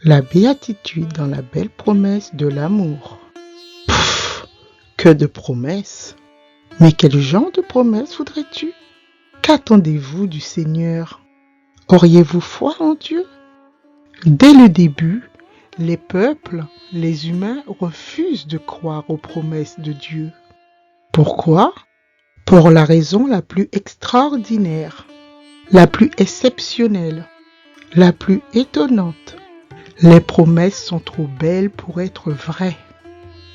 La béatitude dans la belle promesse de l'amour. Que de promesses! Mais quel genre de promesses voudrais-tu? Qu'attendez-vous du Seigneur? Auriez-vous foi en Dieu? Dès le début, les peuples, les humains refusent de croire aux promesses de Dieu. Pourquoi? Pour la raison la plus extraordinaire, la plus exceptionnelle, la plus étonnante. Les promesses sont trop belles pour être vraies.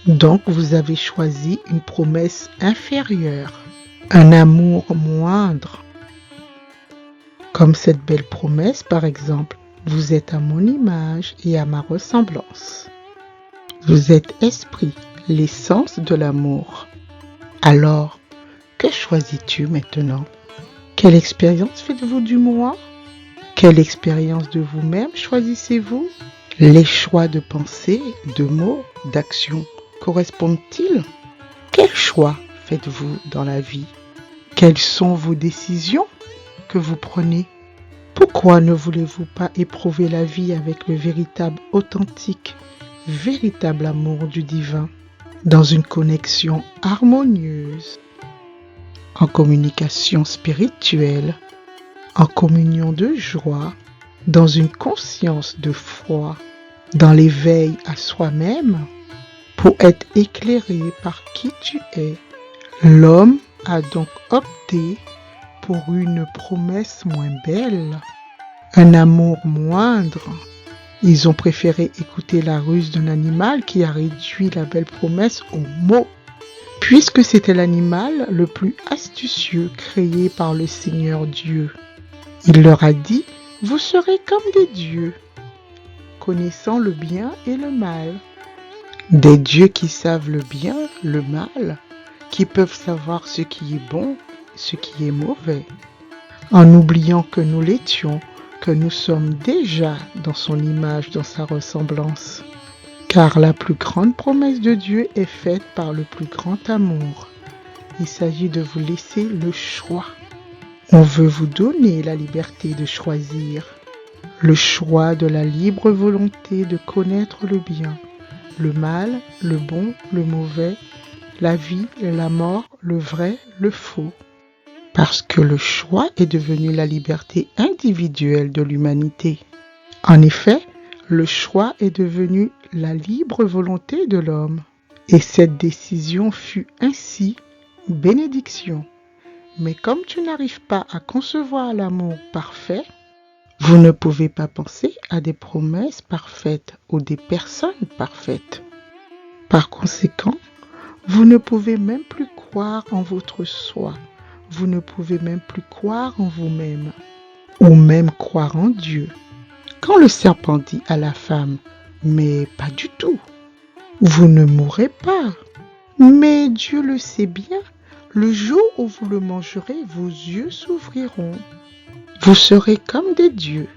Donc vous avez choisi une promesse inférieure, un amour moindre. Comme cette belle promesse par exemple, vous êtes à mon image et à ma ressemblance. Vous êtes esprit, l'essence de l'amour. Alors, que choisis-tu maintenant? Quelle expérience faites-vous du moi? Quelle expérience de vous-même choisissez-vous? Les choix de pensée, de mots, d'action correspondent-ils? Quels choix faites-vous dans la vie? Quelles sont vos décisions que vous prenez? Pourquoi ne voulez-vous pas éprouver la vie avec le véritable, authentique, véritable amour du divin, dans une connexion harmonieuse, en communication spirituelle, en communion de joie, dans une conscience de foi, dans l'éveil à soi-même, pour être éclairé par qui tu es? L'homme a donc opté pour une promesse moins belle, un amour moindre. Ils ont préféré écouter la ruse d'un animal qui a réduit la belle promesse au mot. Puisque c'était l'animal le plus astucieux créé par le Seigneur Dieu. Il leur a dit, vous serez comme des dieux, connaissant le bien et le mal. Des dieux qui savent le bien, le mal, qui peuvent savoir ce qui est bon, ce qui est mauvais, en oubliant que nous l'étions, que nous sommes déjà dans son image, dans sa ressemblance. Car la plus grande promesse de Dieu est faite par le plus grand amour. Il s'agit de vous laisser le choix. On veut vous donner la liberté de choisir, le choix de la libre volonté de connaître le bien, le mal, le bon, le mauvais, la vie, la mort, le vrai, le faux. Parce que le choix est devenu la liberté individuelle de l'humanité. En effet, le choix est devenu la libre volonté de l'homme. Et cette décision fut ainsi bénédiction. Mais comme tu n'arrives pas à concevoir l'amour parfait, vous ne pouvez pas penser à des promesses parfaites ou des personnes parfaites. Par conséquent, vous ne pouvez même plus croire en votre soi. Vous ne pouvez même plus croire en vous-même ou même croire en Dieu. Quand le serpent dit à la femme, mais pas du tout, vous ne mourrez pas. Mais Dieu le sait bien, le jour où vous le mangerez, vos yeux s'ouvriront. Vous serez comme des dieux.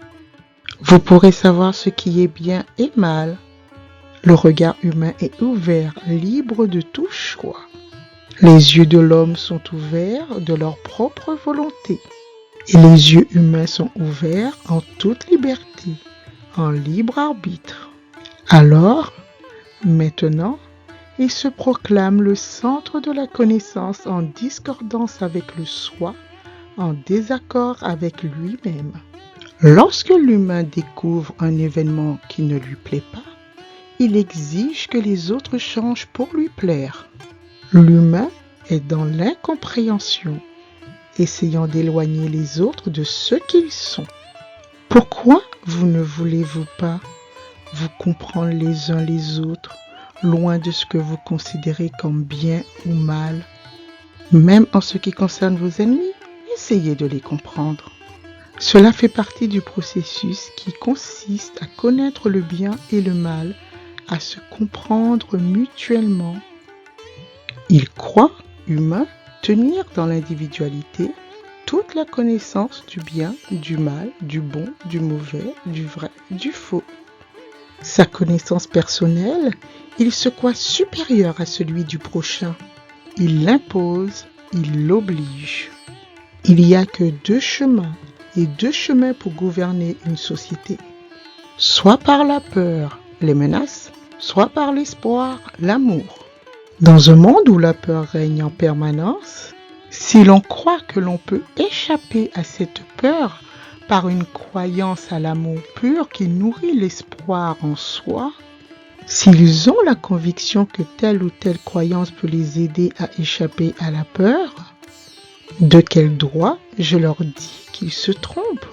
Vous pourrez savoir ce qui est bien et mal. Le regard humain est ouvert, libre de tout choix. Les yeux de l'homme sont ouverts de leur propre volonté. Et les yeux humains sont ouverts en toute liberté, en libre arbitre. Alors, maintenant, il se proclame le centre de la connaissance en discordance avec le soi, en désaccord avec lui-même. Lorsque l'humain découvre un événement qui ne lui plaît pas, il exige que les autres changent pour lui plaire. L'humain est dans l'incompréhension, essayant d'éloigner les autres de ce qu'ils sont. Pourquoi vous ne voulez-vous pas vous comprendre les uns les autres, loin de ce que vous considérez comme bien ou mal? Même en ce qui concerne vos ennemis, essayez de les comprendre. Cela fait partie du processus qui consiste à connaître le bien et le mal, à se comprendre mutuellement. Il croit, humain, tenir dans l'individualité toute la connaissance du bien, du mal, du bon, du mauvais, du vrai, du faux. Sa connaissance personnelle, il se croit supérieur à celui du prochain. Il l'impose, il l'oblige. Il n'y a que deux chemins, et deux chemins pour gouverner une société. soit par la peur, les menaces, soit par l'espoir, l'amour. Dans un monde où la peur règne en permanence, si l'on croit que l'on peut échapper à cette peur par une croyance à l'amour pur qui nourrit l'espoir en soi, s'ils ont la conviction que telle ou telle croyance peut les aider à échapper à la peur, de quel droit je leur dis qu'ils se trompent?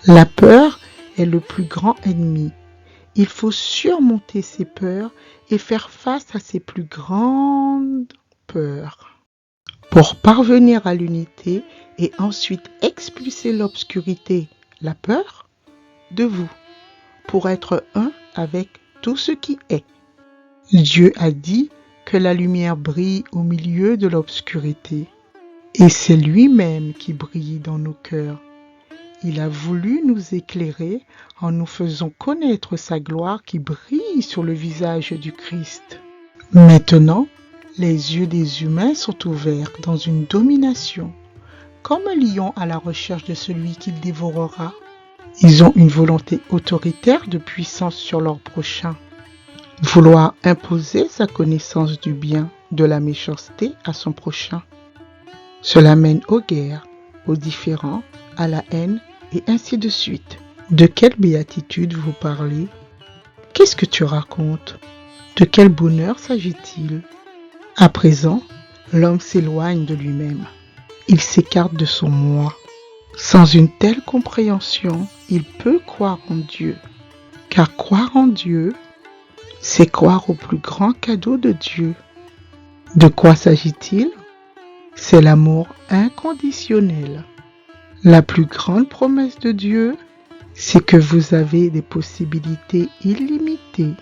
La peur est le plus grand ennemi. Il faut surmonter ses peurs et faire face à ses plus grandes peurs pour parvenir à l'unité et ensuite expulser l'obscurité, la peur, de vous, pour être un avec tout ce qui est. Dieu a dit que la lumière brille au milieu de l'obscurité, et c'est lui-même qui brille dans nos cœurs. Il a voulu nous éclairer en nous faisant connaître sa gloire qui brille sur le visage du Christ. Maintenant, les yeux des humains sont ouverts dans une domination, comme un lion à la recherche de celui qu'il dévorera. Ils ont une volonté autoritaire de puissance sur leur prochain. Vouloir imposer sa connaissance du bien, de la méchanceté à son prochain. Cela mène aux guerres, aux différends, à la haine, et ainsi de suite. De quelle béatitude vous parlez? Qu'est-ce que tu racontes? De quel bonheur s'agit-il? À présent, l'homme s'éloigne de lui-même. Il s'écarte de son moi. Sans une telle compréhension, il peut croire en Dieu. Car croire en Dieu, c'est croire au plus grand cadeau de Dieu. De quoi s'agit-il? C'est l'amour inconditionnel. La plus grande promesse de Dieu, c'est que vous avez des possibilités illimitées,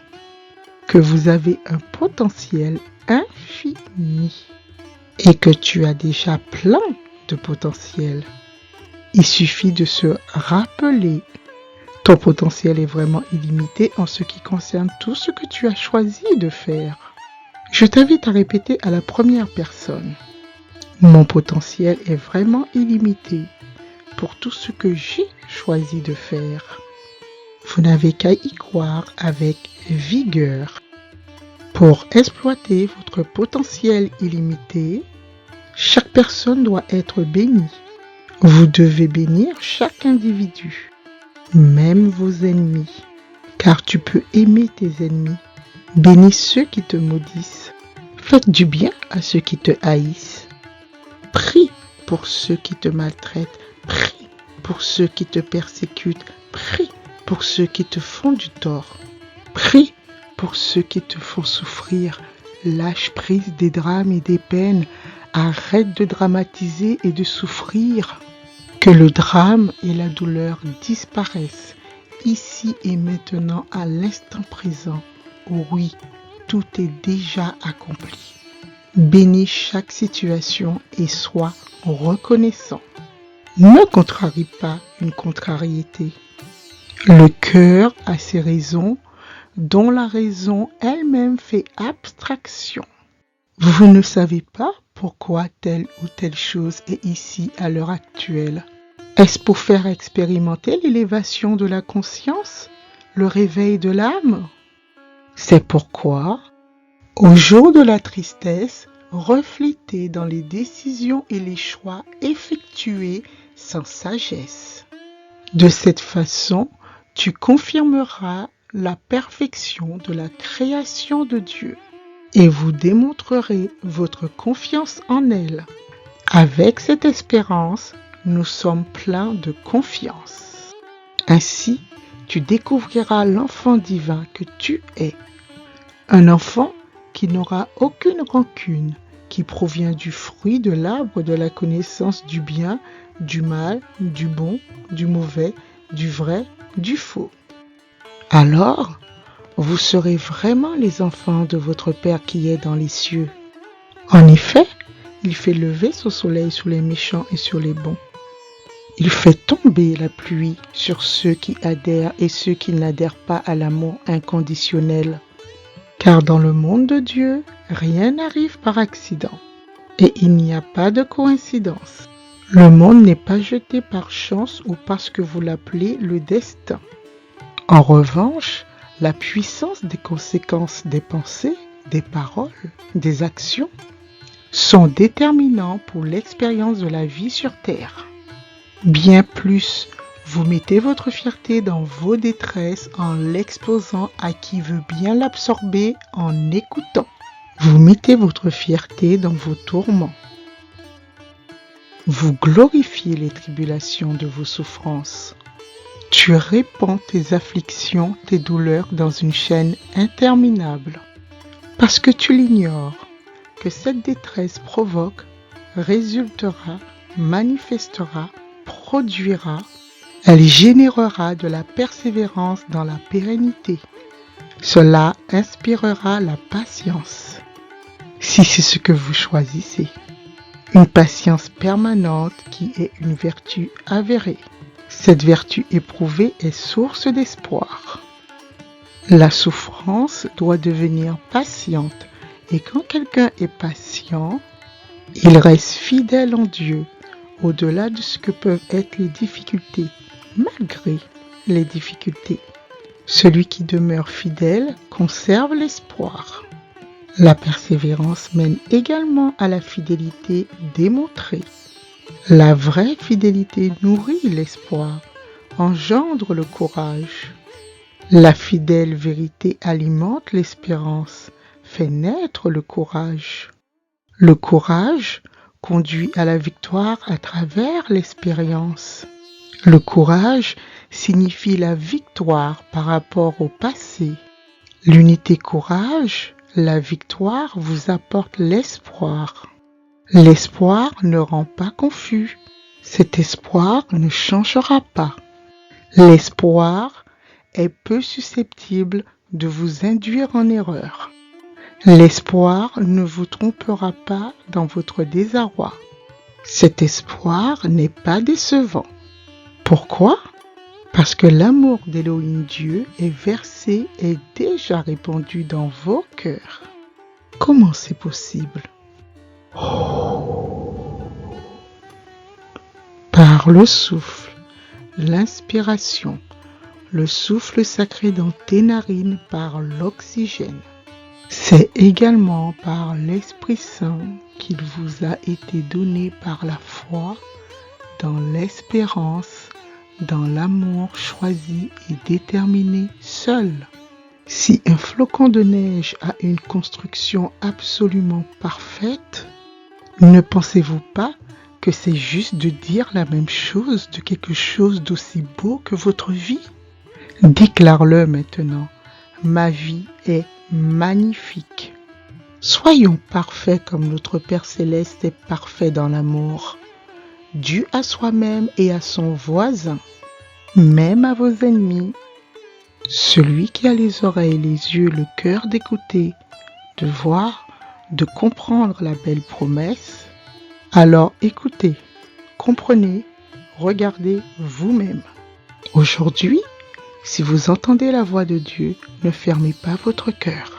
que vous avez un potentiel infini et que tu as déjà plein de potentiel. Il suffit de se rappeler, ton potentiel est vraiment illimité en ce qui concerne tout ce que tu as choisi de faire. Je t'invite à répéter à la première personne. Mon potentiel est vraiment illimité pour tout ce que j'ai choisi de faire. Vous n'avez qu'à y croire avec vigueur. Pour exploiter votre potentiel illimité, chaque personne doit être bénie. Vous devez bénir chaque individu, même vos ennemis, car tu peux aimer tes ennemis. Bénis ceux qui te maudissent. Faites du bien à ceux qui te haïssent. Prie pour ceux qui te maltraitent. Prie pour ceux qui te persécutent. Prie pour ceux qui te font du tort. Prie pour ceux qui te font souffrir. Lâche prise des drames et des peines. Arrête de dramatiser et de souffrir. Que le drame et la douleur disparaissent ici et maintenant à l'instant présent. Oh oui, tout est déjà accompli. Bénis chaque situation et sois reconnaissant. Ne contrarie pas une contrariété. Le cœur a ses raisons dont la raison elle-même fait abstraction. Vous ne savez pas pourquoi telle ou telle chose est ici à l'heure actuelle. Est-ce pour faire expérimenter l'élévation de la conscience, le réveil de l'âme? C'est pourquoi, au jour de la tristesse, reflétez dans les décisions et les choix effectués sans sagesse. De cette façon, tu confirmeras la perfection de la création de Dieu et vous démontrerez votre confiance en elle. Avec cette espérance, nous sommes pleins de confiance. Ainsi, tu découvriras l'enfant divin que tu es. Un enfant qui n'aura aucune rancune, qui provient du fruit de l'arbre de la connaissance du bien, du mal, du bon, du mauvais, du vrai, du faux. Alors, vous serez vraiment les enfants de votre Père qui est dans les cieux. En effet, il fait lever son soleil sur les méchants et sur les bons. Il fait tomber la pluie sur ceux qui adhèrent et ceux qui n'adhèrent pas à l'amour inconditionnel. Car dans le monde de Dieu, rien n'arrive par accident. Et il n'y a pas de coïncidence. Le monde n'est pas jeté par chance ou parce que vous l'appelez le destin. En revanche, la puissance des conséquences des pensées, des paroles, des actions sont déterminants pour l'expérience de la vie sur Terre. Bien plus, vous mettez votre fierté dans vos détresses en l'exposant à qui veut bien l'absorber en écoutant. Vous mettez votre fierté dans vos tourments. Vous glorifiez les tribulations de vos souffrances. Tu répands tes afflictions, tes douleurs dans une chaîne interminable. Parce que tu l'ignores, que cette détresse provoque, résultera, manifestera, produira, elle générera de la persévérance dans la pérennité. Cela inspirera la patience, si c'est ce que vous choisissez. Une patience permanente qui est une vertu avérée. Cette vertu éprouvée est source d'espoir. La souffrance doit devenir patiente, et quand quelqu'un est patient, il reste fidèle en Dieu, au-delà de ce que peuvent être les difficultés, malgré les difficultés. Celui qui demeure fidèle conserve l'espoir. La persévérance mène également à la fidélité démontrée. La vraie fidélité nourrit l'espoir, engendre le courage. La fidèle vérité alimente l'espérance, fait naître le courage. Le courage conduit à la victoire à travers l'expérience. Le courage signifie la victoire par rapport au passé. L'unité courage, la victoire vous apporte l'espoir. L'espoir ne rend pas confus. Cet espoir ne changera pas. L'espoir est peu susceptible de vous induire en erreur. L'espoir ne vous trompera pas dans votre désarroi. Cet espoir n'est pas décevant. Pourquoi ? Parce que l'amour d'Élohim Dieu est versé et déjà répandu dans vos cœurs. Comment c'est possible ? Par le souffle, l'inspiration, le souffle sacré dans tes narines par l'oxygène. C'est également par l'Esprit Saint qu'il vous a été donné par la foi, dans l'espérance, dans l'amour choisi et déterminé seul. Si un flocon de neige a une construction absolument parfaite, ne pensez-vous pas que c'est juste de dire la même chose de quelque chose d'aussi beau que votre vie ? Déclare-le maintenant. Ma vie est magnifique. Soyons parfaits comme notre Père Céleste est parfait dans l'amour, dû à soi-même et à son voisin, même à vos ennemis. Celui qui a les oreilles, les yeux, le cœur d'écouter, de voir, de comprendre la belle promesse, alors écoutez, comprenez, regardez vous-même. Aujourd'hui, si vous entendez la voix de Dieu, ne fermez pas votre cœur.